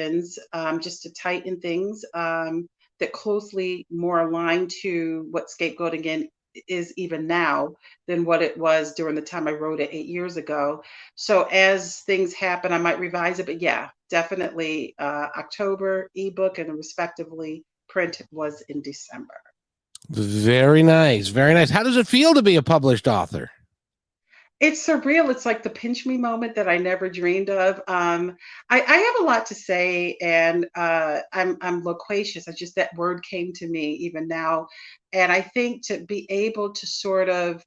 just to tighten things that closely more aligned to what scapegoating is even now than what it was during the time I wrote it 8 years ago. So as things happen, I might revise it, but yeah, definitely October ebook and respectively print was in December. Very nice. Very nice. How does it feel to be a published author? It's surreal. It's like the pinch me moment that I never dreamed of. I have a lot to say, and I'm loquacious. I just that word came to me even now, and I think to be able to sort of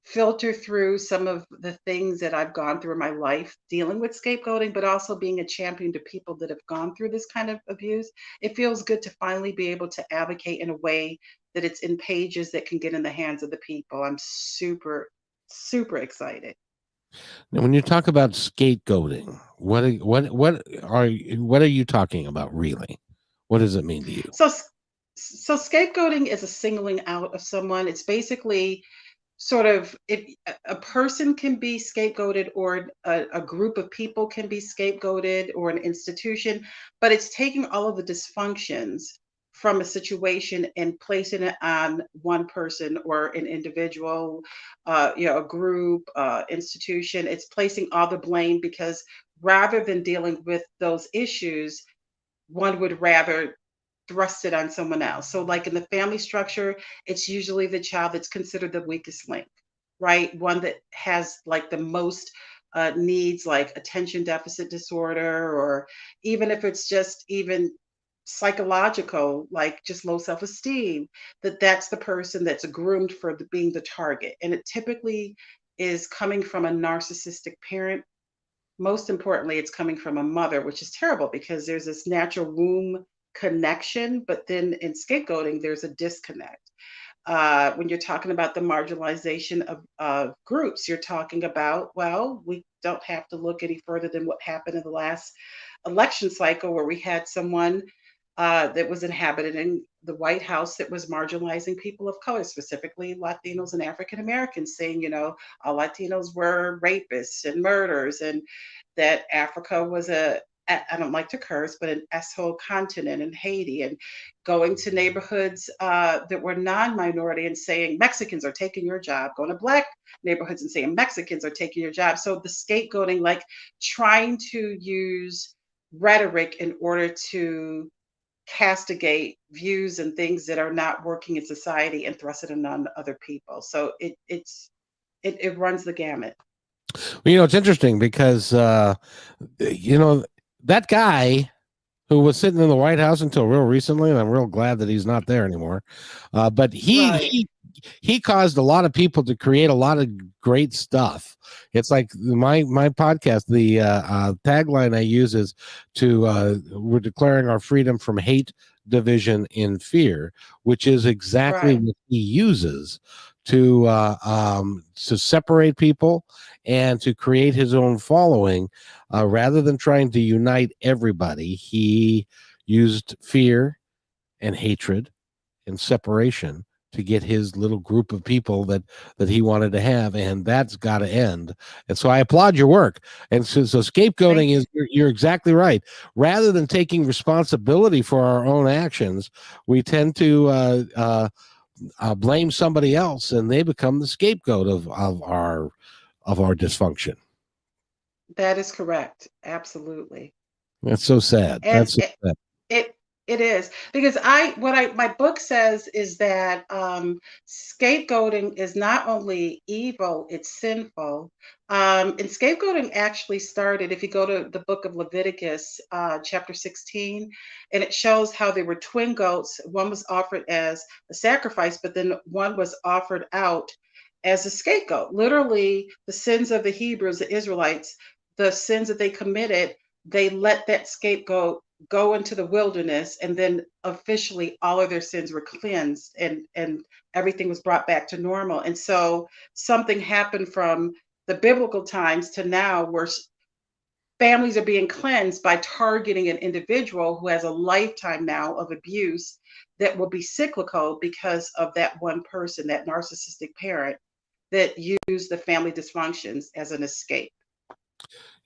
filter through some of the things that I've gone through in my life dealing with scapegoating, but also being a champion to people that have gone through this kind of abuse. It feels good to finally be able to advocate in a way that it's in pages that can get in the hands of the people. I'm super excited. Now, when you talk about scapegoating, what are you talking about really? What does it mean to you? So, so scapegoating is a singling out of someone. It's basically sort of if a person can be scapegoated or a group of people can be scapegoated or an institution, but it's taking all of the dysfunctions from a situation and placing it on one person or an individual, a group, institution. It's placing all the blame because rather than dealing with those issues, one would rather thrust it on someone else. So, like in the family structure, it's usually the child that's considered the weakest link, right? One that has like the most needs, like attention deficit disorder, or even if it's just even psychological, like just low self esteem, that's the person that's groomed for being the target. And it typically is coming from a narcissistic parent. Most importantly, it's coming from a mother, which is terrible because there's this natural womb connection, but then in scapegoating, there's a disconnect. When you're talking about the marginalization of groups, you're talking about, well, we don't have to look any further than what happened in the last election cycle, where we had someone that was inhabiting the White House that was marginalizing people of color, specifically Latinos and African Americans, saying, all Latinos were rapists and murderers, and that Africa was I don't like to curse, but an S-hole continent in Haiti, and going to neighborhoods that were non-minority and saying Mexicans are taking your job, going to Black neighborhoods and saying Mexicans are taking your job. So the scapegoating, like trying to use rhetoric in order to castigate views and things that are not working in society and thrust it on other people. So it runs the gamut. Well, it's interesting because you know that guy who was sitting in the White House until real recently, and I'm real glad that he's not there anymore. But he Right. he caused a lot of people to create a lot of great stuff. It's like my podcast. The tagline I use is to we're declaring our freedom from hate, division, and fear, which is exactly Right. what he uses to separate people and to create his own following. Rather than trying to unite everybody, he used fear and hatred and separation to get his little group of people that he wanted to have, and that's got to end. And so I applaud your work. And so scapegoating is Thanks. you're exactly right. Rather than taking responsibility for our own actions, we tend to blame somebody else, and they become the scapegoat of our dysfunction. That is correct. Absolutely. That's so sad. And That's so sad. it it is because my book says is that scapegoating is not only evil, it's sinful. And scapegoating actually started, if you go to the book of Leviticus, chapter 16, and it shows how there were twin goats. One was offered as a sacrifice, but then one was offered out as a scapegoat. Literally, the sins of the Hebrews, the Israelites, the sins that they committed, they let that scapegoat go into the wilderness, and then officially all of their sins were cleansed, and everything was brought back to normal. And so something happened from the biblical times to now, where families are being cleansed by targeting an individual who has a lifetime now of abuse that will be cyclical because of that one person, that narcissistic parent that used the family dysfunctions as an escape.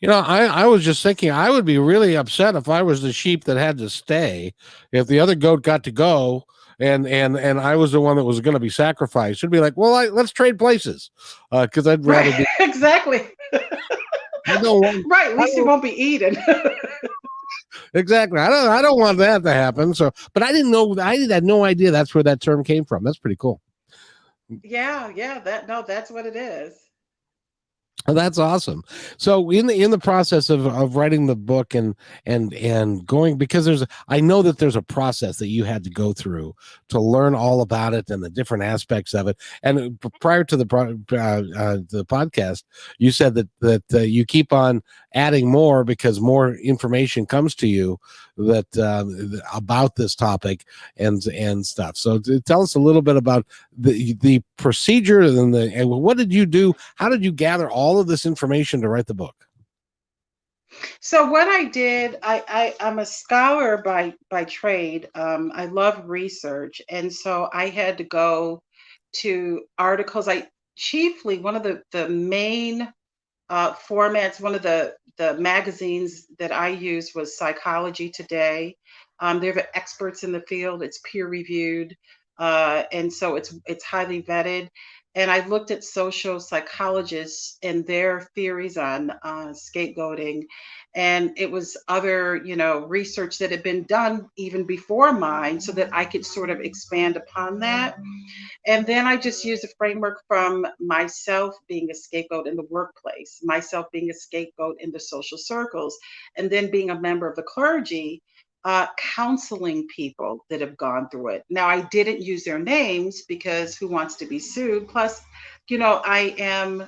I was just thinking I would be really upset if I was the sheep that had to stay, if the other goat got to go and I was the one that was going to be sacrificed. It'd be like, well, let's trade places, because I'd rather Right, be. exactly. I don't want. Right, at I least you don't, won't be eaten. exactly. I don't want that to happen. So, but I didn't know. I had no idea that's where that term came from. That's pretty cool. Yeah, yeah, that no, that's what it is. Oh, that's awesome. So in the process of writing the book and going, because I know that there's a process that you had to go through to learn all about it and the different aspects of it. And prior to the podcast, you said that you keep on adding more because more information comes to you that about this topic and stuff. So tell us a little bit about the procedure and what did you do? How did you gather all of this information to write the book? So what I did, I'm a scholar by trade. I love research, and so I had to go to articles. I chiefly one of the main formats. One of the magazines that I used was Psychology Today. They're the experts in the field. It's peer reviewed, and so it's highly vetted. And I looked at social psychologists and their theories on scapegoating, and it was other research that had been done even before mine, so that I could sort of expand upon that. And then I just use a framework from myself being a scapegoat in the workplace, myself being a scapegoat in the social circles, and then being a member of the clergy, counseling people that have gone through it. Now, I didn't use their names because who wants to be sued? Plus, I am,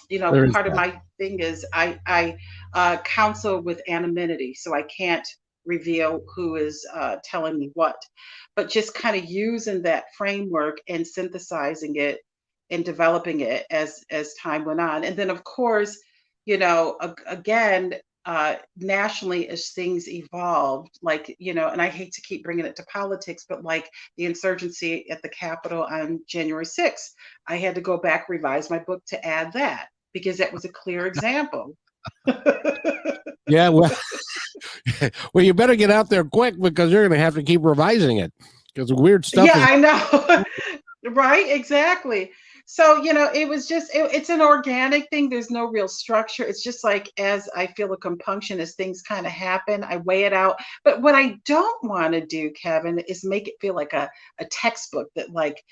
There is part of that. my thing is I counsel with anonymity, so I can't reveal who is telling me what, but just kind of using that framework and synthesizing it and developing it as time went on. And then, of course, again, nationally, as things evolved, like, and I hate to keep bringing it to politics, but like the insurgency at the Capitol on January 6th, I had to go back, revise my book to add that because that was a clear example. Yeah, well, well, you better get out there quick because you're going to have to keep revising it because weird stuff Yeah, is. I know. Right, exactly. So, it was just it's an organic thing. There's no real structure. It's just like as I feel a compunction as things kind of happen, I weigh it out. But what I don't want to do, Kevin, is make it feel like a textbook that like,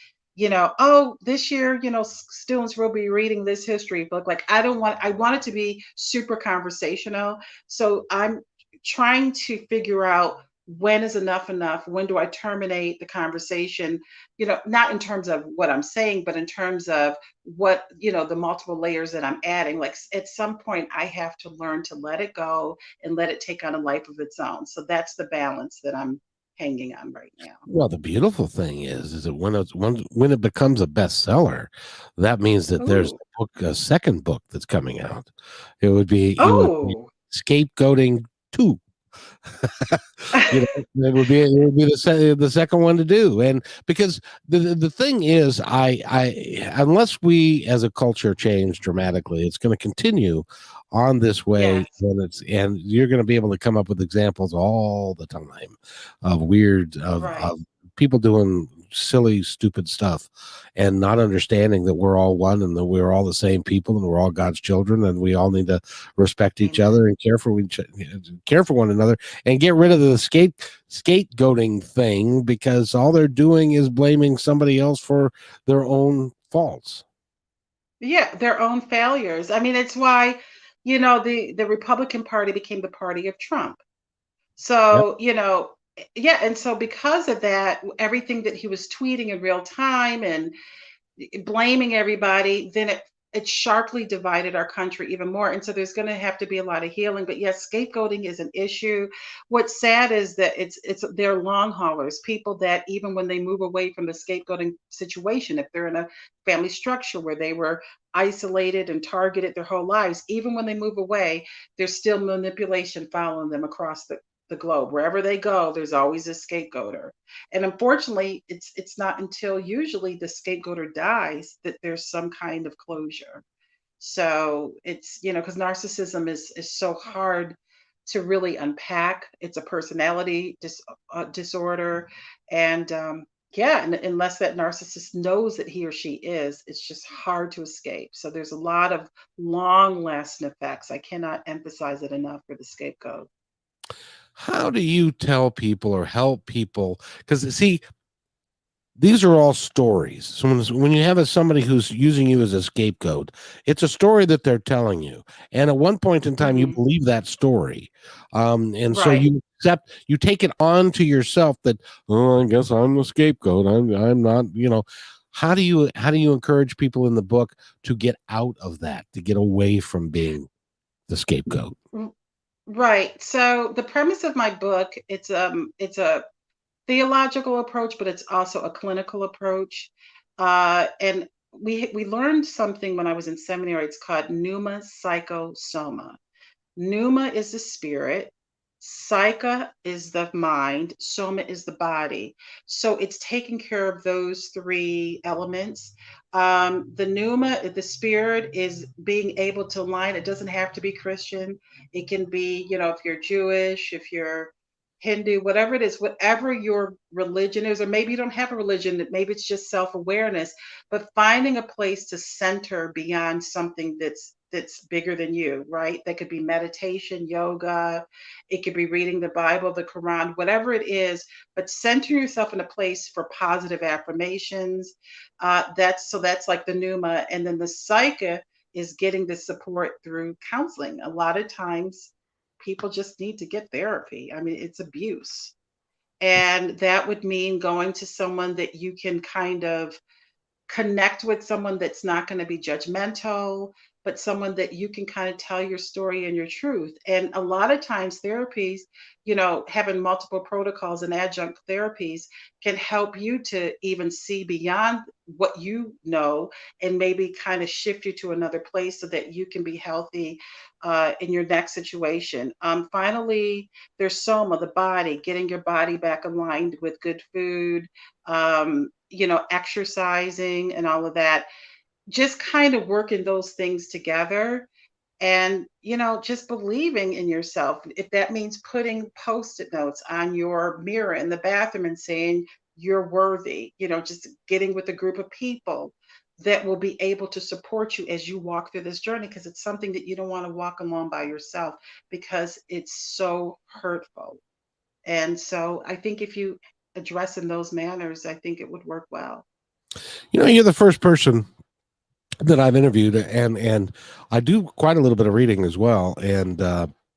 oh, this year, students will be reading this history book. Like I want it to be super conversational. So I'm trying to figure out when is enough, when do I terminate the conversation, not in terms of what I'm saying, but in terms of what, the multiple layers that I'm adding. Like at some point, I have to learn to let it go and let it take on a life of its own. So that's the balance that I'm hanging on right now. Well, the beautiful thing is that when it becomes a bestseller, that means that there's Ooh. a second book that's coming out. It would be Oh. scapegoating two. It would be the second one to do. And because the thing is, I unless we as a culture change dramatically, it's going to continue on this way, Yes. and you're going to be able to come up with examples all the time of weird of Right. people doing silly stupid stuff and not understanding that we're all one and that we're all the same people and we're all God's children and we all need to respect each other Amen. and care for one another and get rid of the scapegoating thing, because all they're doing is blaming somebody else for their own faults. Yeah, their own failures. I mean, it's why, the Republican Party became the party of Trump. Yep. So, yeah, and so because of that, everything that he was tweeting in real time and blaming everybody, then it sharply divided our country even more. And so there's going to have to be a lot of healing. But yes, scapegoating is an issue. What's sad is that they're long haulers, people that even when they move away from the scapegoating situation, if they're in a family structure where they were isolated and targeted their whole lives, even when they move away, there's still manipulation following them across the globe. Wherever they go, there's always a scapegoater. And unfortunately, it's not until usually the scapegoater dies that there's some kind of closure. So it's, because narcissism is so hard to really unpack. It's a personality disorder. And yeah, and unless that narcissist knows that he or she is, it's just hard to escape. So there's a lot of long lasting effects. I cannot emphasize it enough for the scapegoat. How do you tell people or help people? Because see, these are all stories. So when you have somebody who's using you as a scapegoat, it's a story that they're telling you. And at one point in time, you Hmm. believe that story. And so Right. you take it on to yourself that, oh, I guess I'm the scapegoat. I'm not, how do you encourage people in the book to get out of that, to get away from being the scapegoat? R- Right. So the premise of my book, it's a theological approach, but it's also a clinical approach. And we learned something when I was in seminary. It's called pneuma psychosoma. Pneuma is the spirit, psyche is the mind, soma is the body. So it's taking care of those three elements. The pneuma, the spirit, is being able to align. It doesn't have to be Christian. It can be, if you're Jewish, if you're Hindu, whatever it is, whatever your religion is, or maybe you don't have a religion, maybe it's just self-awareness, but finding a place to center beyond something that's bigger than you, right? That could be meditation, yoga, it could be reading the Bible, the Quran, whatever it is, but center yourself in a place for positive affirmations. That's like the pneuma, and then the psyche is getting the support through counseling. A lot of times people just need to get therapy. I mean, it's abuse. And that would mean going to someone that you can kind of connect with, someone that's not going to be judgmental, but someone that you can kind of tell your story and your truth. And a lot of times, therapies, having multiple protocols and adjunct therapies can help you to even see beyond what you know and maybe kind of shift you to another place so that you can be healthy in your next situation. Finally, there's soma, the body, getting your body back aligned with good food, exercising and all of that, just kind of working those things together and, just believing in yourself. If that means putting post-it notes on your mirror in the bathroom and saying you're worthy, just getting with a group of people that will be able to support you as you walk through this journey, because it's something that you don't want to walk along by yourself because it's so hurtful. And so I think if you address in those manners, I think it would work well. You're the first person that I've interviewed, and I do quite a little bit of reading as well. And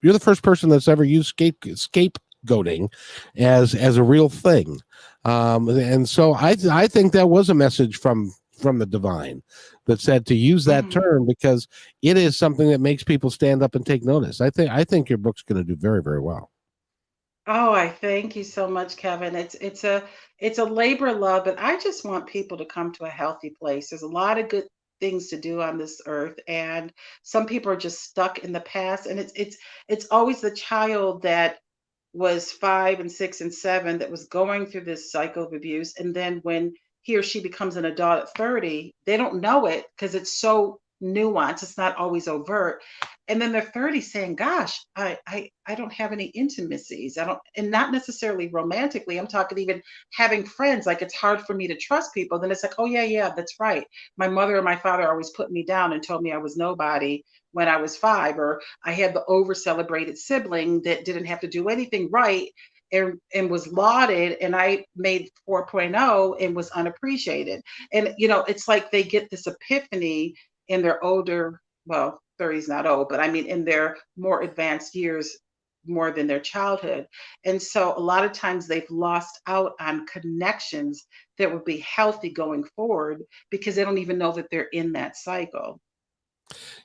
you're the first person that's ever used scapegoating as a real thing. And so I think that was a message from the divine that said to use that Mhm. term because it is something that makes people stand up and take notice. I think your book's going to do very, very well. Oh, I thank you so much, Kevin. It's a labor of love, but I just want people to come to a healthy place. There's a lot of good things to do on this earth, and some people are just stuck in the past. And it's always the child that was 5 and 6 and 7 that was going through this cycle of abuse. And then when he or she becomes an adult at 30, they don't know it because it's so nuanced. It's not always overt. And then they're 30 saying, gosh, I don't have any intimacies. I don't, and not necessarily romantically. I'm talking even having friends. Like it's hard for me to trust people. Then it's like, oh yeah, yeah, that's right. My mother and my father always put me down and told me I was nobody when I was 5, or I had the over celebrated sibling that didn't have to do anything right and was lauded, and I made 4.0 and was unappreciated. And it's like they get this epiphany in their older, well, 30 is not old, but I mean in their more advanced years, more than their childhood. And so a lot of times they've lost out on connections that would be healthy going forward because they don't even know that they're in that cycle.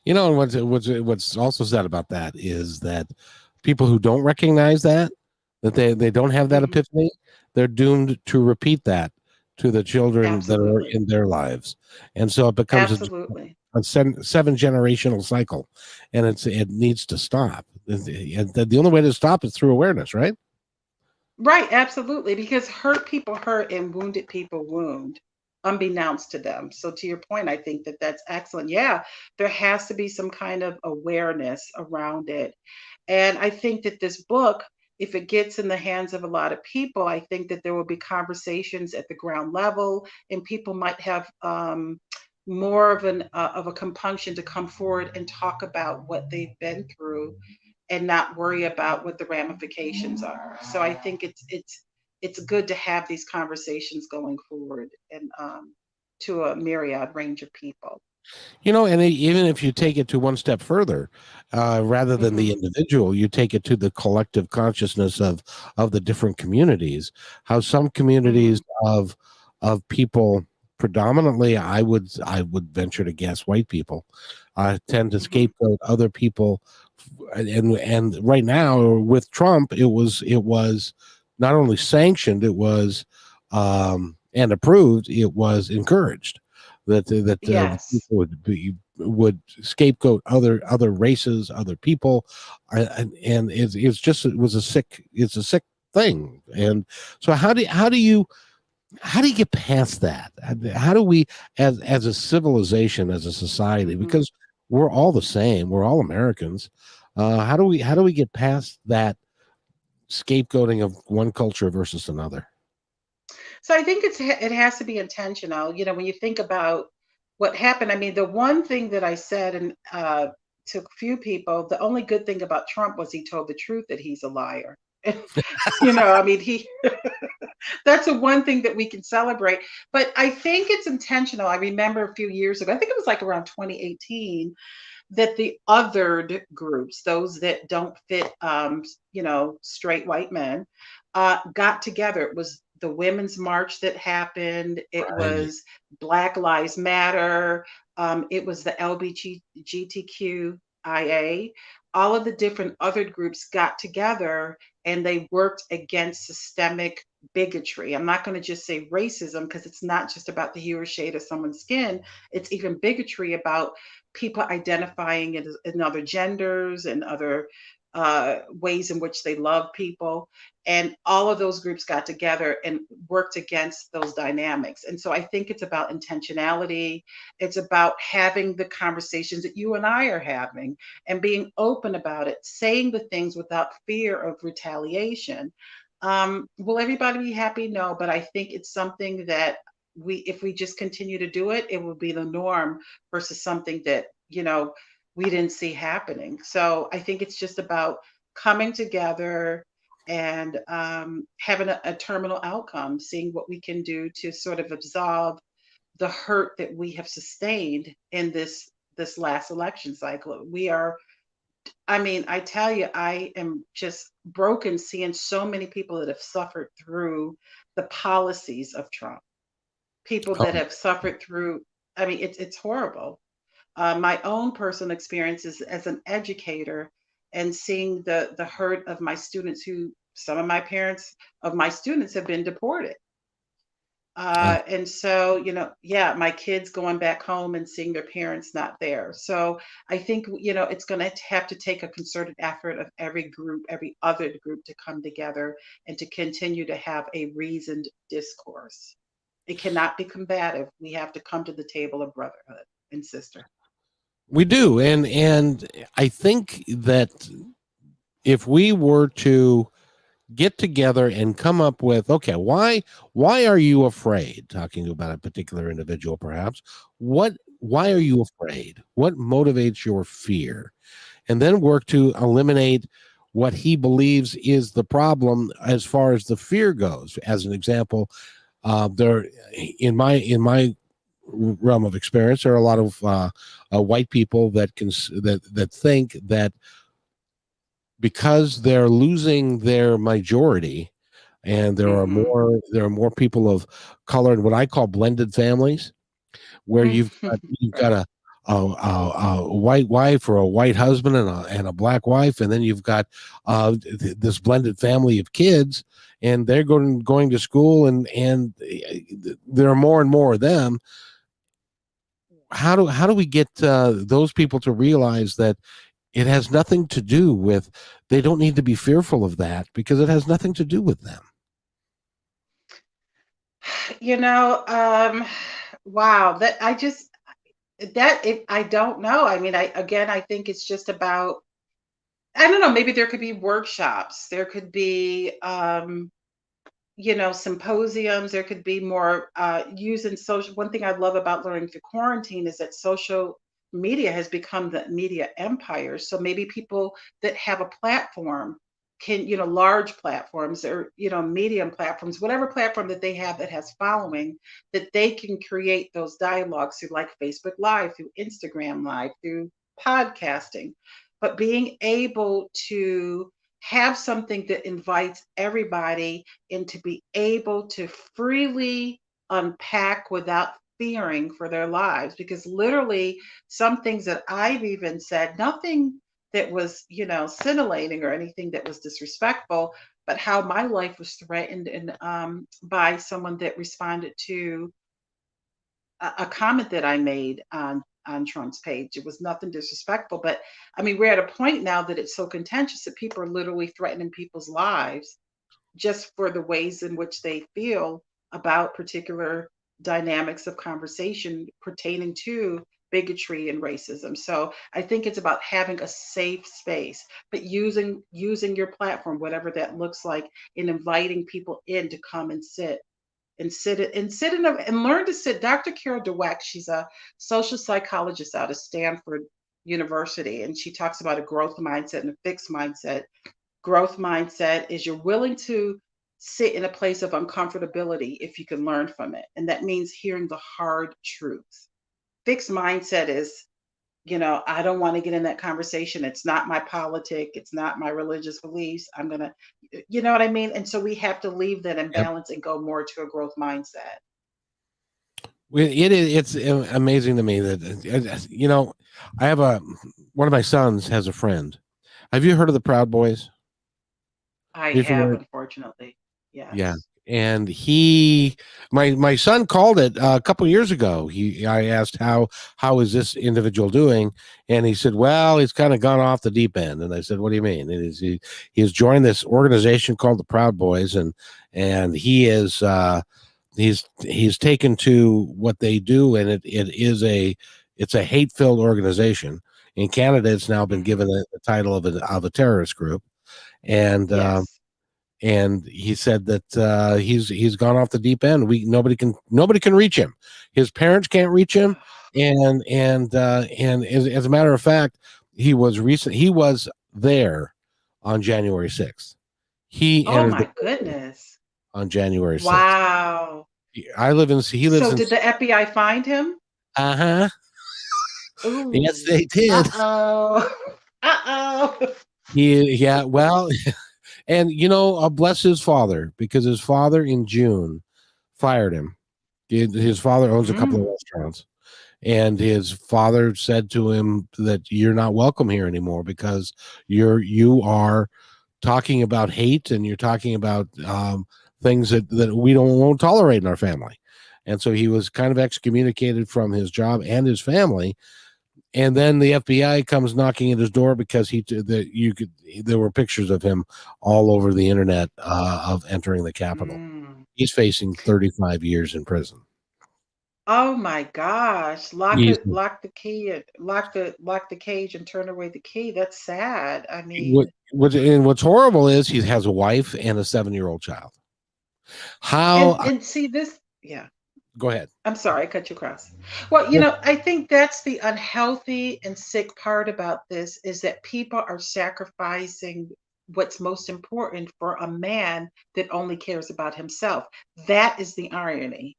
And what's also said about that is that people who don't recognize that they don't have that Mhm. epiphany, they're doomed to repeat that to the children that are Absolutely. in their lives, and so it becomes Absolutely. a seven generational cycle, and it needs to stop. And the only way to stop is through awareness, right? Right, absolutely. Because hurt people hurt and wounded people wound. unbeknownst to them. So to your point, I think that that's excellent. Yeah, there has to be some kind of awareness around it. And I think that this book, if it gets in the hands of a lot of people, I think that there will be conversations at the ground level, and people might have more of a compunction to come forward and talk about what they've been through, and not worry about what the ramifications are. So I think it's good to have these conversations going forward, and to a myriad range of people. And even if you take it to one step further, rather than the Hmm. individual, you take it to the collective consciousness of the different communities. How some communities Hmm. of people, predominantly, I would venture to guess white people, tend to Hmm. scapegoat other people, and right now with Trump, it was not only sanctioned, it was and approved, it was encouraged that Yes. people would scapegoat other races, other people, and it's a sick thing. And so how do you get past that? How do we, as a civilization, as a society, Hmm. because we're all the same, we're all Americans, how do we get past that scapegoating of one culture versus another? So I think it has to be intentional. You know, when you think about what happened, I mean, the one thing that I said, and to a few people, the only good thing about Trump was he told the truth that he's a liar. I mean, he that's the one thing that we can celebrate. But I think it's intentional. I remember a few years ago, I think it was like around 2018, that the othered groups, those that don't fit, straight white men, got together. It was the women's march that happened. It Right. was Black Lives Matter. It was the LGBTQIA. All of the different othered groups got together and they worked against systemic bigotry. I'm not going to just say racism because it's not just about the hue or shade of someone's skin. It's even bigotry about people identifying it in other genders and other ways in which they love people. And all of those groups got together and worked against those dynamics. And so I think it's about intentionality. It's about having the conversations that you and I are having and being open about it, saying the things without fear of retaliation. Will everybody be happy? No, but I think it's something that if we just continue to do it, it will be the norm versus something that, we didn't see happening. So I think it's just about coming together and having a terminal outcome, seeing what we can do to sort of absolve the hurt that we have sustained in this last election cycle. I mean, I tell you, I am just broken seeing so many people that have suffered through the policies of Trump, people that Oh, have suffered through, I mean, it's horrible. My own personal experiences as an educator and seeing the hurt of my students, who some of my parents of my students have been deported. uh, And so, yeah, my kids going back home and seeing their parents not there. So I think, it's going to have to take a concerted effort of every group, every other group to come together and to continue to have a reasoned discourse. It cannot be combative. We have to come to the table of brotherhood and sister. we do, and I think that if we were to get together and come up with, okay, why are you afraid, talking about a particular individual, perhaps, why are Mhm. you afraid, what motivates your fear, and then work to eliminate what he believes is the problem as far as the fear goes. As an example, there in my realm of experience, there are a lot of white people that think that because they're losing their majority, and Mhm. there are more people of color in what I call blended families, where you've got Right. a white wife or a white husband and a black wife, and then you've got this blended family of kids, and they're going to school, and there are more and more of them. How do we get those people to realize that it has nothing to do with, they don't need to be fearful of that because it has nothing to do with them? You know, wow, that I just that it, I don't know. I mean, I think it's just about, I don't know, maybe there could be workshops. There could be symposiums. There could be more using social. One thing I love about learning through quarantine is that social media has become the media empire. So maybe people that have a platform can, large platforms or, medium platforms, whatever platform that they have that has following, that they can create those dialogues through like Facebook Live, through Instagram Live, through podcasting. But being able to have something that invites everybody and to be able to freely unpack without fearing for their lives. Because literally, some things that I've even said, nothing that was, scintillating or anything that was disrespectful, but how my life was threatened and by someone that responded to a comment that I made on Trump's page. It was nothing disrespectful, but I mean, we're at a point now that it's so contentious that people are literally threatening people's lives just for the ways in which they feel about particular dynamics of conversation pertaining to bigotry and racism. So I think it's about having a safe space, but using your platform, whatever that looks like, and inviting people in to come and learn to sit. Dr. Carol Dweck, she's a social psychologist out of Stanford University, and she talks about a growth mindset and a fixed mindset. Growth mindset is you're willing to sit in a place of uncomfortability if you can learn from it. And that means hearing the hard truth. Fixed mindset is, I don't want to get in that conversation. It's not my politic. It's not my religious beliefs. I'm going to, you know what I mean? And so we have to leave that Yep. imbalance and go more to a growth mindset. It's amazing to me that I have one of my sons has a friend. Have you heard of the Proud Boys? I Are you have, familiar? unfortunately. Yeah. Yes. And my son called it a couple years ago. I asked how is this individual doing, and he said, well, he's kind of gone off the deep end. And I said, what do you mean? He has joined this organization called the Proud Boys, and he's taken to what they do, and it's a hate filled organization. In Canada, it's now been Hmm. given the title of a terrorist group, and Yes. he said that he's gone off the deep end. Nobody can reach him. His parents can't reach him, and as a matter of fact, he was there on January 6th. He Oh entered the my goodness. on January 6th. Wow. He lives So in did the FBI find him? uh-huh. Yes, Ooh. they did. Uh-oh. Uh-oh. Yeah, well, and bless his father, because his father in June fired him. His father owns a couple of Mm. restaurants, and his father said to him that you're not welcome here anymore because you are talking about hate, and you're talking about things that we won't tolerate in our family. And so he was kind of excommunicated from his job and his family. And then the FBI comes knocking at his door because there were pictures of him all over the internet of entering the Capitol. Mm. He's facing 35 years in prison. Oh my gosh. He's Lock the key and lock the cage and turn away the key. That's sad. I what, mean, what's horrible is he has a wife and a 7-year-old child. How? and see this, yeah. Go ahead. I'm sorry, I cut you across. Well, I think that's the unhealthy and sick part about this is that people are sacrificing what's most important for a man that only cares about himself. That is the irony.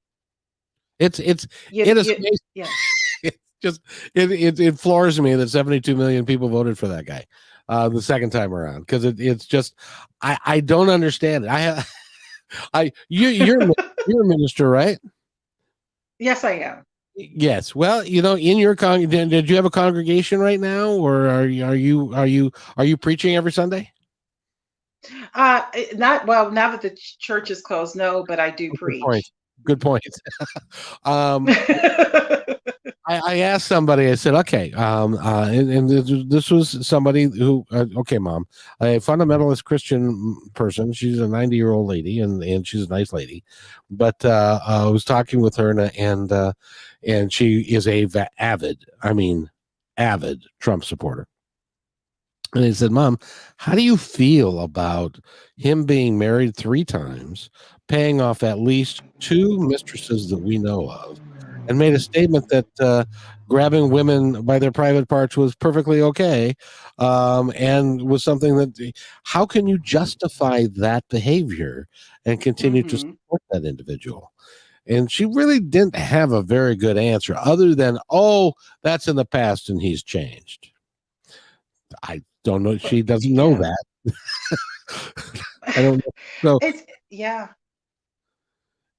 It's You, it is you, amazing. yeah. It's just it floors me that 72 million people voted for that guy the second time around, because it's just I don't understand it. You're a minister, right? Yes, I am. Yes. Well, in your did you have a congregation right now, or are you preaching every Sunday? Not well now that the church is closed. No, but I do Oh, good point. preach. Good point. um, I asked somebody. I said, "Okay," and this was somebody who, okay, mom, a fundamentalist Christian person. She's a 90-year-old lady, and she's a nice lady, but I was talking with her, and she is a avid, I mean, avid Trump supporter. And he said, "Mom, how do you feel about him being married 3 times, paying off at least 2 mistresses that we know of, and made a statement that grabbing women by their private parts was perfectly okay, and was something that, how can you justify that behavior and continue to Hmm. support that individual?" And she really didn't have a very good answer other than, "Oh, that's in the past and he's changed." I don't know. But She doesn't know yeah, that. I don't know. So it's yeah.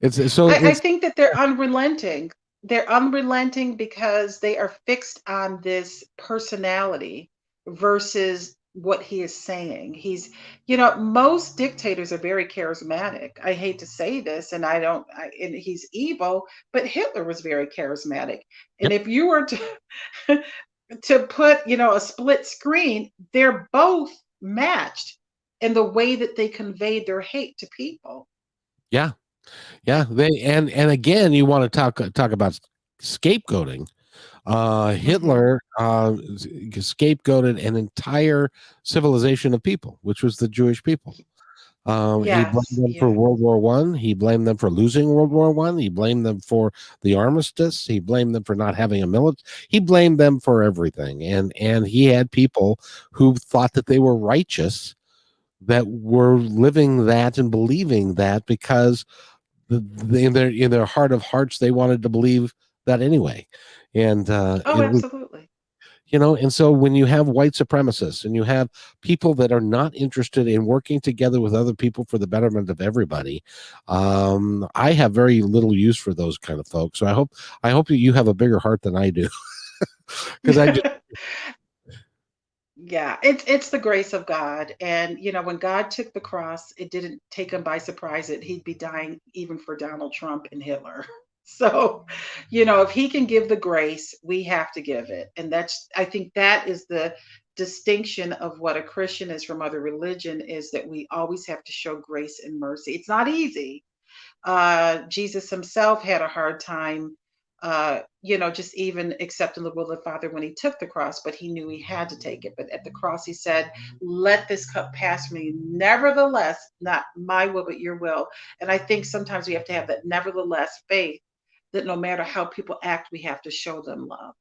it's so I it's think that they're unrelenting. They're unrelenting because they are fixed on this personality versus what he is saying. Most dictators are very charismatic. I hate to say this, and and he's evil, but Hitler was very charismatic. And yep, if you were to to put, a split screen, they're both matched in the way that they conveyed their hate to people. yeah, yeah. They and again, you want to talk about scapegoating. Hmm. Hitler scapegoated an entire civilization of people, which was the Jewish people. He blamed Yes, them for yeah. World War One. He blamed them for losing World War One. He blamed them for the armistice. He blamed them for not having a military. He blamed them for everything. And he had people who thought that they were righteous, that were living that and believing that because in their heart of hearts they wanted to believe that anyway. And Oh, absolutely. and so when you have white supremacists and you have people that are not interested in working together with other people for the betterment of everybody, I have very little use for those kind of folks. So I hope that you have a bigger heart than I do, because I just Yeah, it's the grace of God. And when God took the cross, it didn't take him by surprise that he'd be dying even for Donald Trump and Hitler. So, if he can give the grace, we have to give it. And I think that is the distinction of what a Christian is from other religion, is that we always have to show grace and mercy. It's not easy. Jesus himself had a hard time, just even accepting the will of the Father when he took the cross, but he knew he had to take it. But at the cross, he said, "Let this cup pass from me. Nevertheless, not my will, but your will." And I think sometimes we have to have that nevertheless faith that no matter how people act, we have to show them love.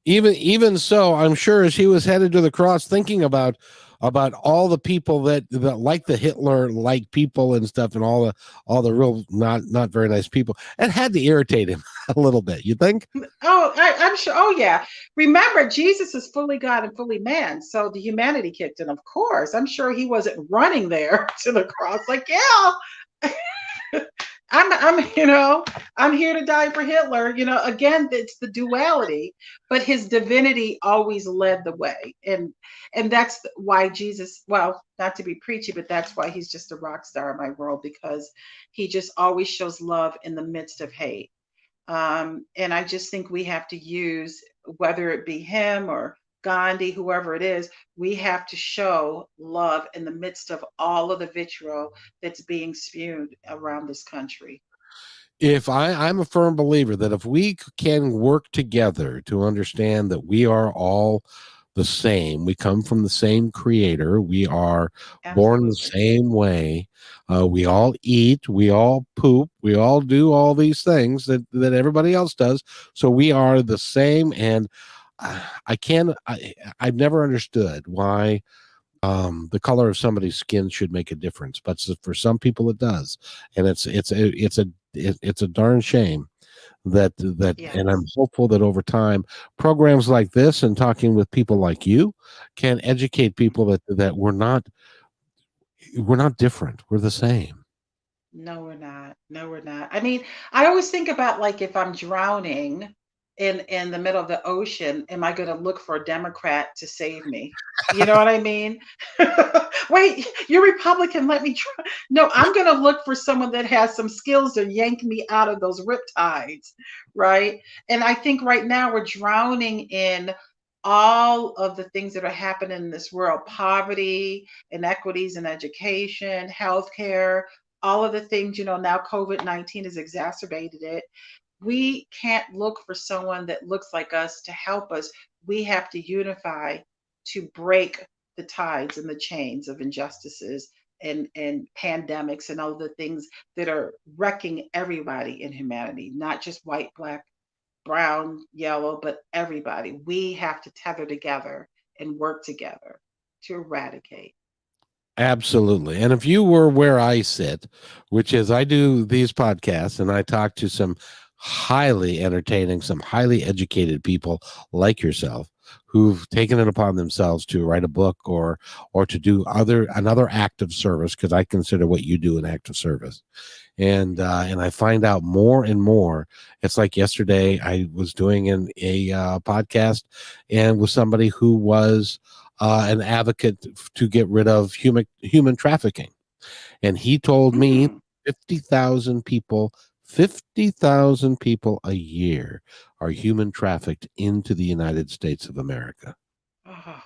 even so, I'm sure as he was headed to the cross, thinking about all the people that like the Hitler like people and stuff, and all the real not very nice people, it had to irritate him a little bit. You think? Oh, I'm sure. Oh, yeah. Remember, Jesus is fully God and fully man. So the humanity kicked in, of course. I'm sure he wasn't running there to the cross like, yeah, I'm here to die for Hitler. Again, it's the duality, but his divinity always led the way. And that's why Jesus, well, not to be preachy, but that's why he's just a rock star in my world, because he just always shows love in the midst of hate. And I just think we have to use, whether it be him or Gandhi, whoever it is, we have to show love in the midst of all of the vitriol that's being spewed around this country. If I'm a firm believer that if we can work together to understand that we are all the same, we come from the same creator, we are born the Absolutely. same way, we all eat, we all poop, we all do all these things that everybody else does, so we are the same. And I've never understood why the color of somebody's skin should make a difference, but for some people it does. And it's a darn shame and I'm Yes. hopeful that over time programs like this and talking with people like you can educate people that we're not different, we're the same. No, we're not. No, we're not. I mean, I always think about, like, if I'm drowning in the middle of the ocean, am I going to look for a Democrat to save me? You know what I mean? Wait, you're Republican. Let me try. No, I'm going to look for someone that has some skills to yank me out of those riptides, right? And I think right now we're drowning in all of the things that are happening in this world: poverty, inequities in education, healthcare, all of the things, now COVID-19 has exacerbated it. We can't look for someone that looks like us to help us. We have to unify to break the tides and the chains of injustices and pandemics and all the things that are wrecking everybody in humanity, not just white, black, brown, yellow, but everybody. We have to tether together and work together to eradicate. Absolutely. And if you were where I sit, which is I do these podcasts and I talk to some highly entertaining, some highly educated people like yourself who've taken it upon themselves to write a book or to do another act of service, because I consider what you do an act of service. And I find out more and more. It's like yesterday I was doing a podcast and with somebody who was an advocate to get rid of human trafficking, and he told me Mm. 50,000 people a year are human trafficked into the United States of America. Oh,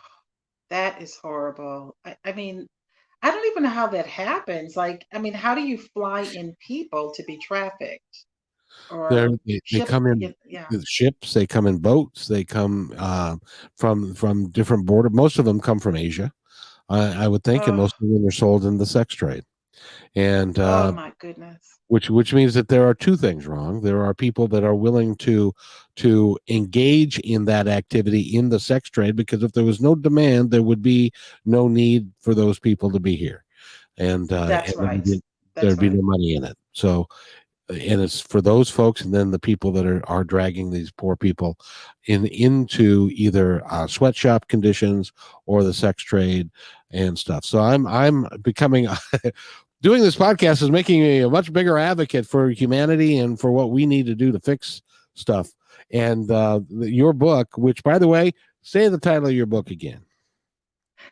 that is horrible. I mean, I don't even know how that happens. Like, I mean, how do you fly in people to be trafficked or They ship? come in Yeah. the ships, they come in boats, they come from different border. Most of them come from Asia, I would think, and Oh, most of them are sold in the sex trade. And oh my goodness. which means that there are two things wrong. There are people that are willing to engage in that activity in the sex trade, because if there was no demand, there would be no need for those people to be here, and That's right. there'd That's be right. no money in it. So, and it's for those folks, and then the people that are dragging these poor people into either sweatshop conditions or the sex trade and stuff. So I'm becoming doing this podcast is making me a much bigger advocate for humanity and for what we need to do to fix stuff. And your book, which, by the way, say the title of your book again.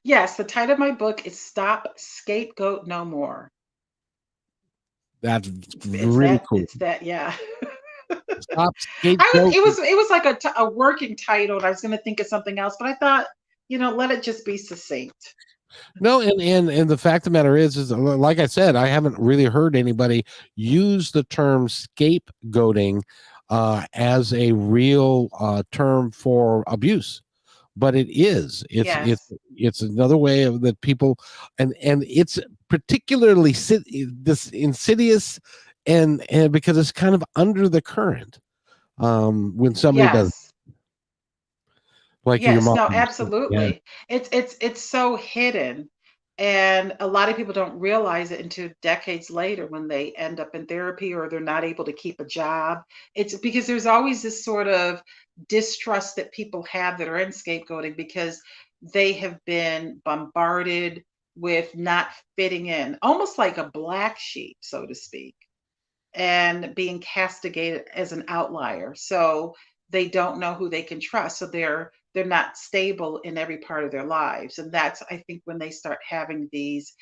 Yes, the title of my book is Stop Scapegoat No More. That's It's really that, cool. it's that, yeah. Stop I was scapegoat. it was like a working title, and I was going to think of something else, but I thought, let it just be succinct. No, and the fact of the matter is like I said, I haven't really heard anybody use the term scapegoating as a real term for abuse, but it is. Yes. It's another way of that people, and it's particularly this insidious, and because it's kind of under the current when somebody does, Yes. like your Yes, mom. no, Yeah. absolutely. It's so hidden, and a lot of people don't realize it until decades later when they end up in therapy or they're not able to keep a job. It's because there's always this sort of distrust that people have that are in scapegoating because they have been bombarded with not fitting in, almost like a black sheep, so to speak, and being castigated as an outlier. So they don't know who they can trust. So they're not stable in every part of their lives. And that's, I think, when they start having these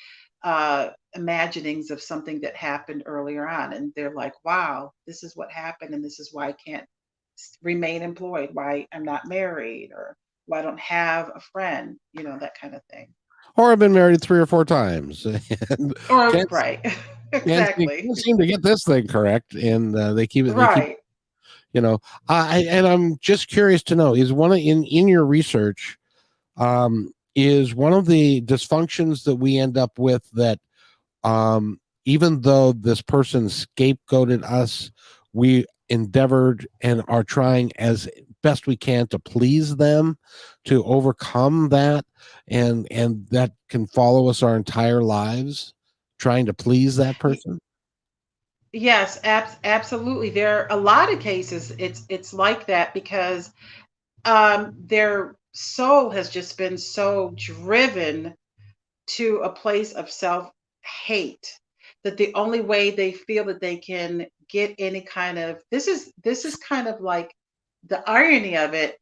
imaginings of something that happened earlier on, and they're like, "Wow, this is what happened, and this is why I can't remain employed, why I'm not married, or why I don't have a friend," that kind of thing. Or I've been married 3 or 4 times and Or can't right, can't exactly, seem to get this thing correct, and they keep right. you know. And I'm just curious to know, is one of, in your research, is one of the dysfunctions that we end up with that even though this person scapegoated us, we endeavored and are trying as best we can to please them, to overcome that, and that can follow us our entire lives, trying to please that person. Yes, absolutely. There are a lot of cases it's like that because their soul has just been so driven to a place of self-hate that the only way they feel that they can get any kind of this is kind of like the irony of it,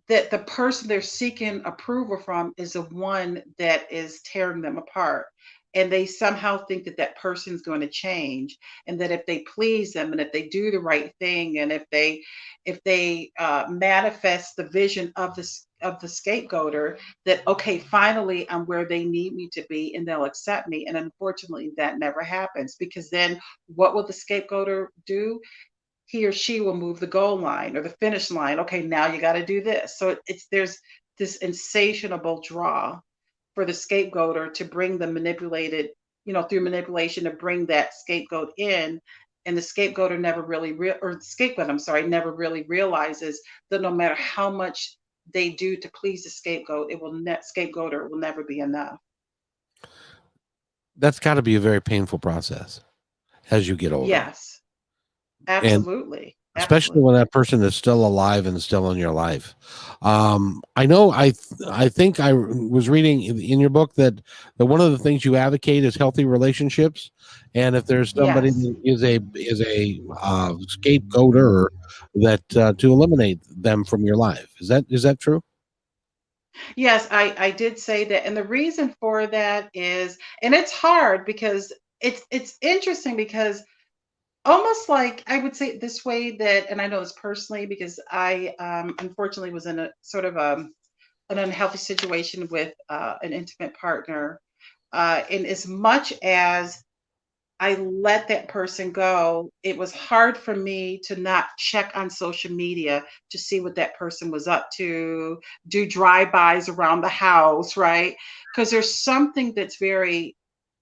that the person they're seeking approval from is the one that is tearing them apart. And they somehow think that that person's going to change, and that if they please them, and if they do the right thing, and if they manifest the vision of the scapegoater, that okay, finally I'm where they need me to be, and they'll accept me. And unfortunately, that never happens, because then what will the scapegoater do? He or she will move the goal line or the finish line. Okay, now you got to do this. So it's there's this insatiable draw for the scapegoater to bring the manipulated, through manipulation, to bring that scapegoat in. And the scapegoater never really or the scapegoat, I'm sorry, never really realizes that no matter how much they do to please the scapegoat, it will net scapegoater will never be enough. That's got to be a very painful process as you get older. Yes, And absolutely, especially when absolutely. that person is still alive and still in your life. I know. I think I was reading in your book that one of the things you advocate is healthy relationships, and if there's somebody Yes. that is a scapegoater, that to eliminate them from your life. Is that true? Yes, I did say that. And the reason for that is, and it's hard because it's interesting because almost like I would say it this way, that, and I know this personally because I unfortunately was in a sort of an unhealthy situation with an intimate partner. And as much as I let that person go, it was hard for me to not check on social media to see what that person was up to, do drive-bys around the house, right? Because there's something that's very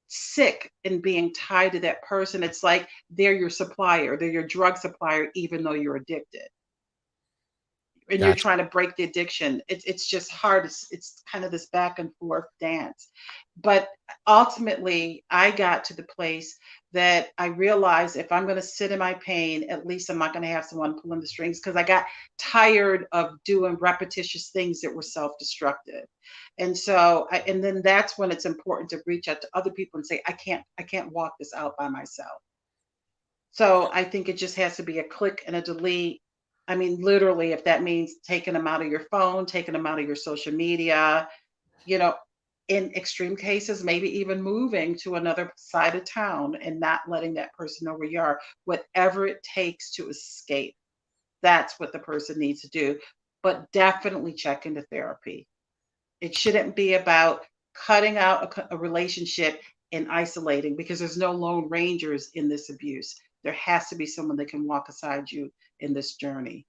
sick in being tied to that person. It's like they're your supplier, they're your drug supplier, even though you're addicted and you're Gotcha. trying to break the addiction. It's just hard. It's kind of this back and forth dance. But ultimately, I got to the place that I realized if I'm going to sit in my pain, at least I'm not going to have someone pulling the strings, because I got tired of doing repetitious things that were self-destructive. And so, and then that's when it's important to reach out to other people and say, I can't walk this out by myself. So I think it just has to be a click and a delete. I mean, literally, if that means taking them out of your phone, taking them out of your social media, you know, in extreme cases, maybe even moving to another side of town and not letting that person know where you are, whatever it takes to escape. That's what the person needs to do. But definitely check into therapy. It shouldn't be about cutting out a relationship and isolating, because there's no lone rangers in this abuse. There has to be someone that can walk beside you in this journey.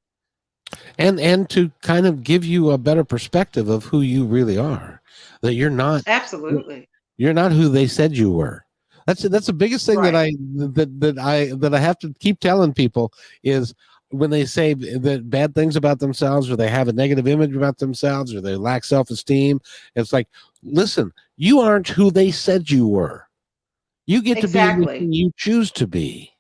And to kind of give you a better perspective of who you really are, that Absolutely. you're not who they said you were. That's the biggest thing that Right. I have to keep telling people is when they say that bad things about themselves, or they have a negative image about themselves, or they lack self-esteem. It's like, listen, you aren't who they said you were. You get to be Exactly. anything you choose to be.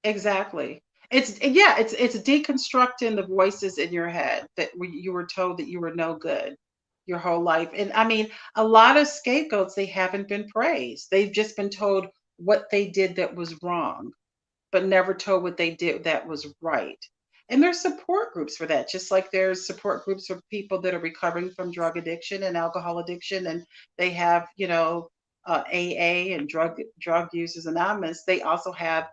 Exactly. It's deconstructing the voices in your head that you were told that you were no good your whole life. And I mean, a lot of scapegoats, they haven't been praised. They've just been told what they did that was wrong, but never told what they did that was right. And there's support groups for that, just like there's support groups for people that are recovering from drug addiction and alcohol addiction, and they have, AA and drug users anonymous. They also have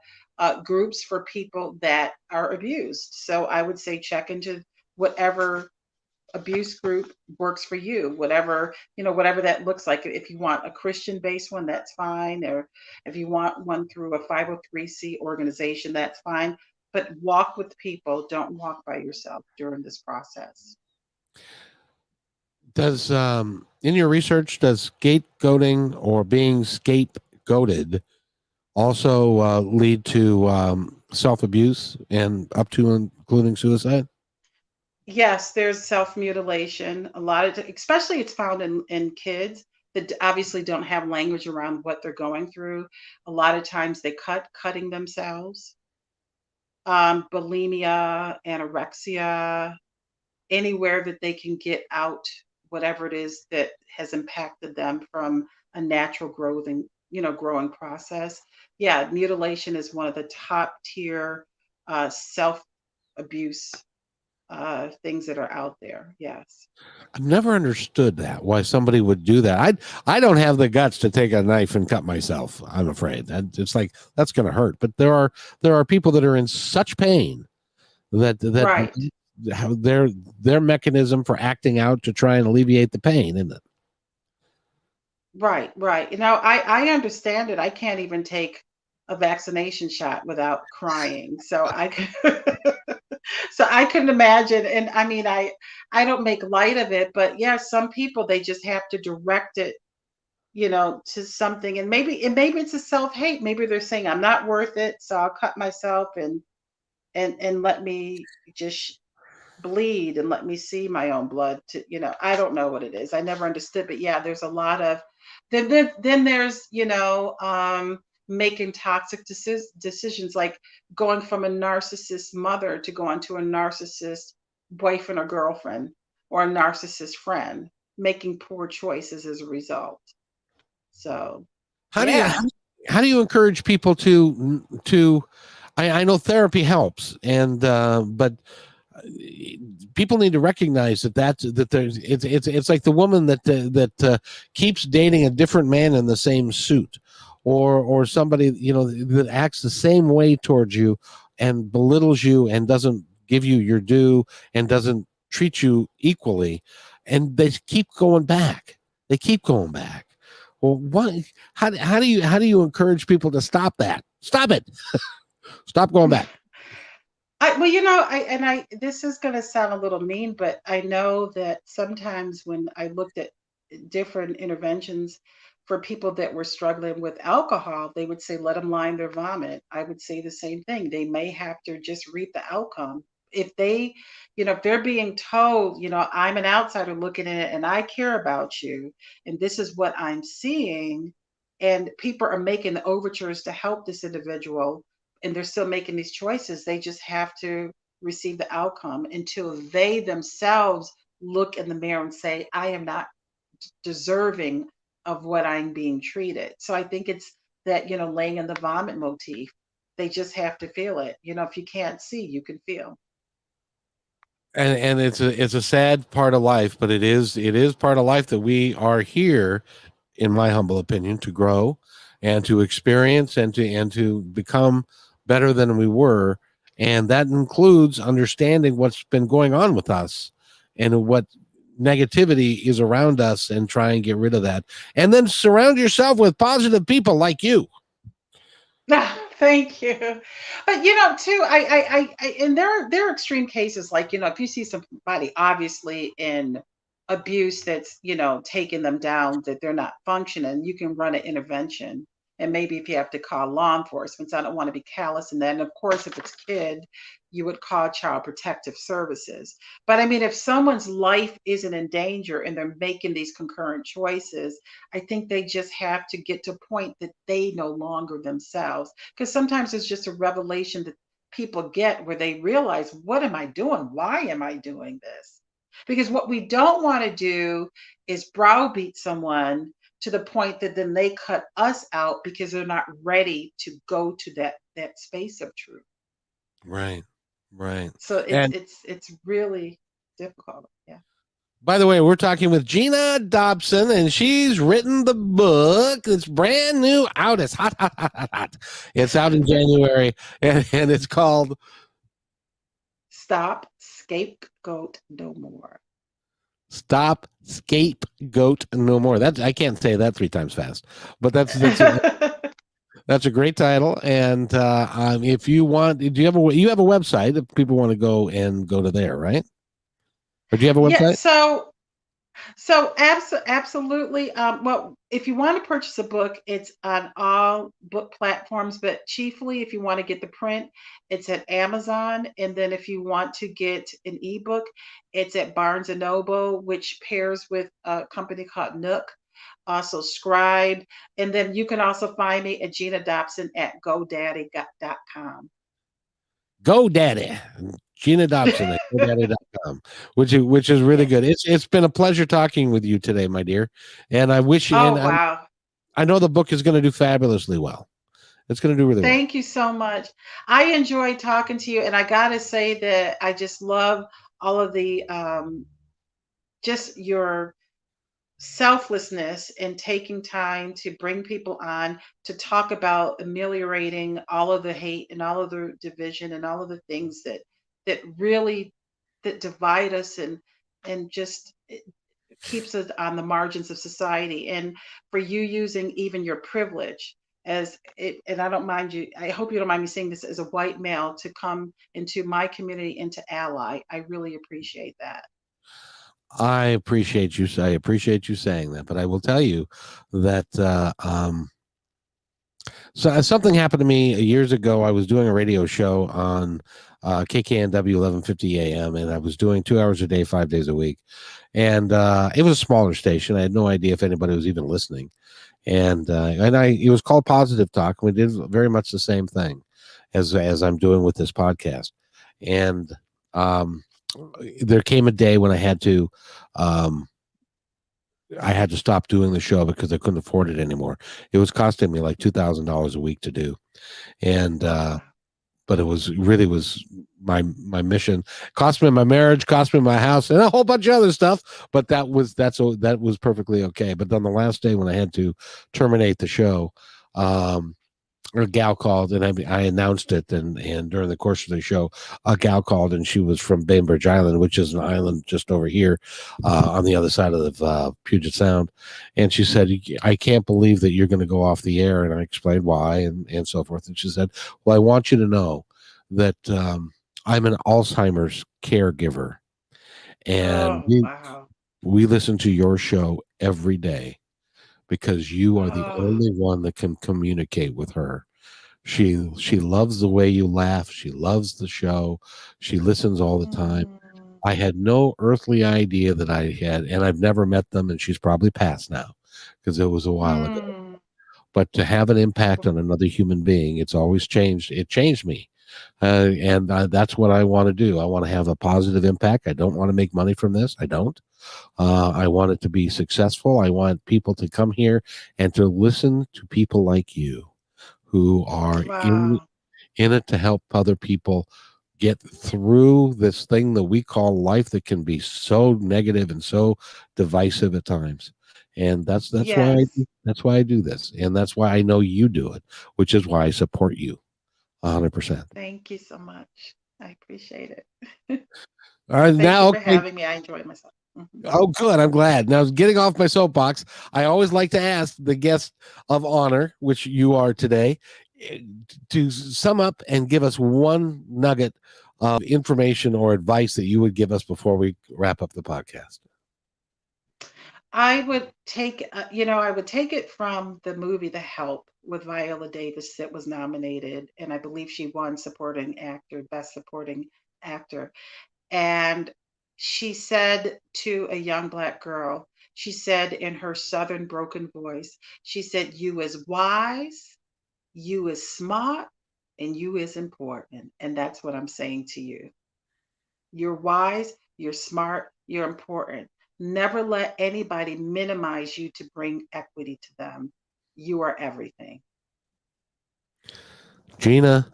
groups for people that are abused. So I would say check into whatever abuse group works for you, whatever that looks like. If you want a Christian based one, that's fine. Or if you want one through a 503c organization, that's fine. But walk with people, don't walk by yourself during this process. Does in your research, does scapegoating or being scapegoated also lead to self-abuse and up to including suicide? Yes, there's self-mutilation. A lot of, especially it's found in kids that obviously don't have language around what they're going through. A lot of times they cutting themselves. Bulimia, anorexia, anywhere that they can get out whatever it is that has impacted them from a natural growing process. Yeah, mutilation is one of the top tier self abuse. things that are out there. Yes. I've never understood that, why somebody would do that. I don't have the guts to take a knife and cut myself. I'm afraid that it's like that's going to hurt. But there are people that are in such pain that Right. how their mechanism for acting out to try and alleviate the pain, isn't it? Right. Right. I understand it. I can't even take a vaccination shot without crying. So I couldn't imagine. And I mean, I don't make light of it, but yeah, some people they just have to direct it, to something, and maybe it's a self-hate. Maybe they're saying I'm not worth it, so I'll cut myself and let me just bleed and let me see my own blood. I don't know what it is. I never understood, but yeah, there's a lot of then there's making toxic decisions, like going from a narcissist mother to going to a narcissist boyfriend or girlfriend, or a narcissist friend, making poor choices as a result. So How do you yeah. how do you encourage people to I know therapy helps, and but people need to recognize that there's it's like the woman that keeps dating a different man in the same suit, or somebody that acts the same way towards you and belittles you and doesn't give you your due and doesn't treat you equally, and they keep going back. They keep going back. Well, what? How do you encourage people to stop that? Stop it. Stop going back. Well, this is going to sound a little mean, but I know that sometimes when I looked at different interventions for people that were struggling with alcohol, they would say, let them line their vomit. I would say the same thing. They may have to just reap the outcome. If they're being told, I'm an outsider looking at it and I care about you, and this is what I'm seeing, and people are making the overtures to help this individual, and they're still making these choices, they just have to receive the outcome until they themselves look in the mirror and say, I am not deserving of what I'm being treated. So I think it's that, laying in the vomit motif. They just have to feel it. If you can't see, you can feel. And it's a sad part of life, but it is part of life that we are here, in my humble opinion, to grow and to experience and to become better than we were, and that includes understanding what's been going on with us and what negativity is around us, and try and get rid of that, and then surround yourself with positive people like you. Thank you. But too, and there are extreme cases, like, if you see somebody obviously in abuse that's, taking them down, that they're not functioning, you can run an intervention. And maybe if you have to call law enforcement, so I don't want to be callous. And then, of course, if it's kid, you would call child protective services. But I mean, if someone's life isn't in danger and they're making these concurrent choices, I think they just have to get to a point that they no longer themselves, because sometimes it's just a revelation that people get where they realize, what am I doing? Why am I doing this? Because what we don't want to do is browbeat someone to the point that then they cut us out because they're not ready to go to that space of truth. Right, right. So it's And it's it's really difficult. Yeah. by the way, we're talking with Gina Dobson, and she's written the book. It's brand new out. It's hot, hot, hot, hot, hot. It's out in January, and it's called Stop, scapegoat no more. Stop Scapegoat No More. That's I can't say that three times fast, but that's a great title. And if you want, do you have a website if people want to go to there, right? Or do you have a Yeah, website? so absolutely. Well, if you want to purchase a book, it's on all book platforms, but chiefly if you want to get the print, it's at Amazon. And then if you want to get an ebook, it's at Barnes and Noble, which pairs with a company called Nook. Also Scribe. And then you can also find me at Gina Dobson at GoDaddy.com. GoDaddy. Gina Dobson at GoDaddy.com, which is really Yes. good. It's been a pleasure talking with you today, my dear. And I wish you and Oh, wow. I know the book is going to do fabulously well. It's going to do really well. Thank you so much. I enjoyed talking to you, and I gotta say that I just love all of the just your selflessness and taking time to bring people on to talk about ameliorating all of the hate and all of the division and all of the things that really that divide us and just keeps us on the margins of society, and for you using even your privilege as it, and I don't mind you, I hope you don't mind me saying this, as a white male to come into my community and to ally. I really appreciate that. I appreciate you. I appreciate you saying that, but I will tell you that so something happened to me years ago. I was doing a radio show on KKNW 1150 AM, and I was doing 2 hours a day, 5 days a week. And it was a smaller station. I had no idea if anybody was even listening. And it was called Positive Talk. We did very much the same thing as I'm doing with this podcast. And there came a day when I had to stop doing the show because I couldn't afford it anymore. It was costing me like $2,000 a week to do, and but it was my mission. Cost me my marriage, cost me my house, and a whole bunch of other stuff. But that was perfectly okay. But on the last day when I had to terminate the show, a gal called, and I announced it, and during the course of the show, a gal called, and she was from Bainbridge Island, which is an island just over here on the other side of the Puget Sound, and she said, "I can't believe that you're going to go off the air," and I explained why and so forth, and she said, "Well, I want you to know that I'm an Alzheimer's caregiver, and Oh, wow. we listen to your show every day, because you are the Oh, only one that can communicate with her. She loves the way you laugh. She loves the show. She listens all the time. mm, I had no earthly idea that I had, and I've never met them, and she's probably passed now because it was a while ago. mm, But to have an impact on another human being, it's always changed. It changed me. And that's what I want to do. I want to have a positive impact. I don't want to make money from this. I don't. I want it to be successful. I want people to come here and to listen to people like you who are wow. in it to help other people get through this thing that we call life, that can be so negative and so divisive at times. And that's Yes. why I do this, and that's why I know you do it, which is why I support you 100%. Thank you so much. I appreciate it. All right, Thank you now, for okay. having me. I enjoyed myself. Mhm. Oh, good. I'm glad. Now, getting off my soapbox, I always like to ask the guest of honor, which you are today, eh, to sum up and give us one nugget of information or advice that you would give us before we wrap up the podcast. I would take, I would take it from the movie The Help with Viola Davis that was nominated, and I believe she won supporting actor, best supporting actor. And she said to a young Black girl, she said in her Southern broken voice, she said, "You is wise, you is smart, and you is important." And that's what I'm saying to you. You're wise, you're smart, you're important. Never let anybody minimize you to bring equity to them. You are everything. Gina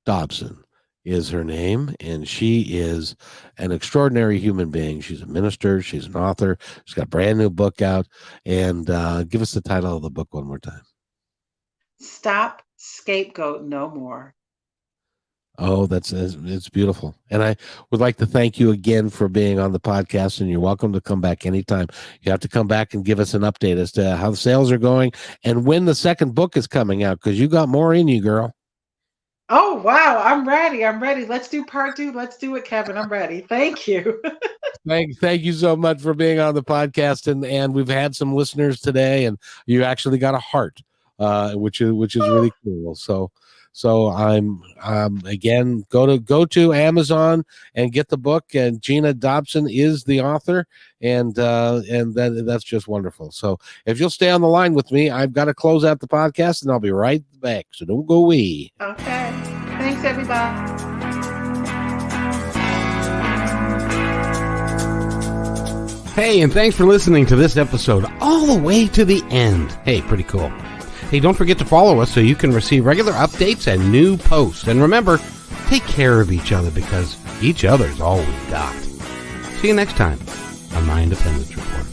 Dobson is her name, and she is an extraordinary human being. She's a minister, she's an author, she's got a brand new book out. And give us the title of the book one more time. Stop Scapegoat No More. Oh, it's beautiful. And I would like to thank you again for being on the podcast, and you're welcome to come back anytime. You have to come back and give us an update as to how the sales are going and when the second book is coming out, because you got more in you, girl. Oh, wow. I'm ready. I'm ready. Let's do part two. Let's do it, Kevin. I'm ready. Thank you. Thank you so much for being on the podcast, and we've had some listeners today, and you actually got a heart, which is really cool. So I'm again, go to Amazon and get the book, and Gina Dobson is the author, and that's just wonderful. So if you'll stay on the line with me, I've got to close out the podcast, and I'll be right back. So don't go away. Okay. Thanks, everybody. Hey, and thanks for listening to this episode all the way to the end. Hey, pretty cool. Hey, don't forget to follow us so you can receive regular updates and new posts. And remember, take care of each other, because each other's all we've got. See you next time on My Independence Report.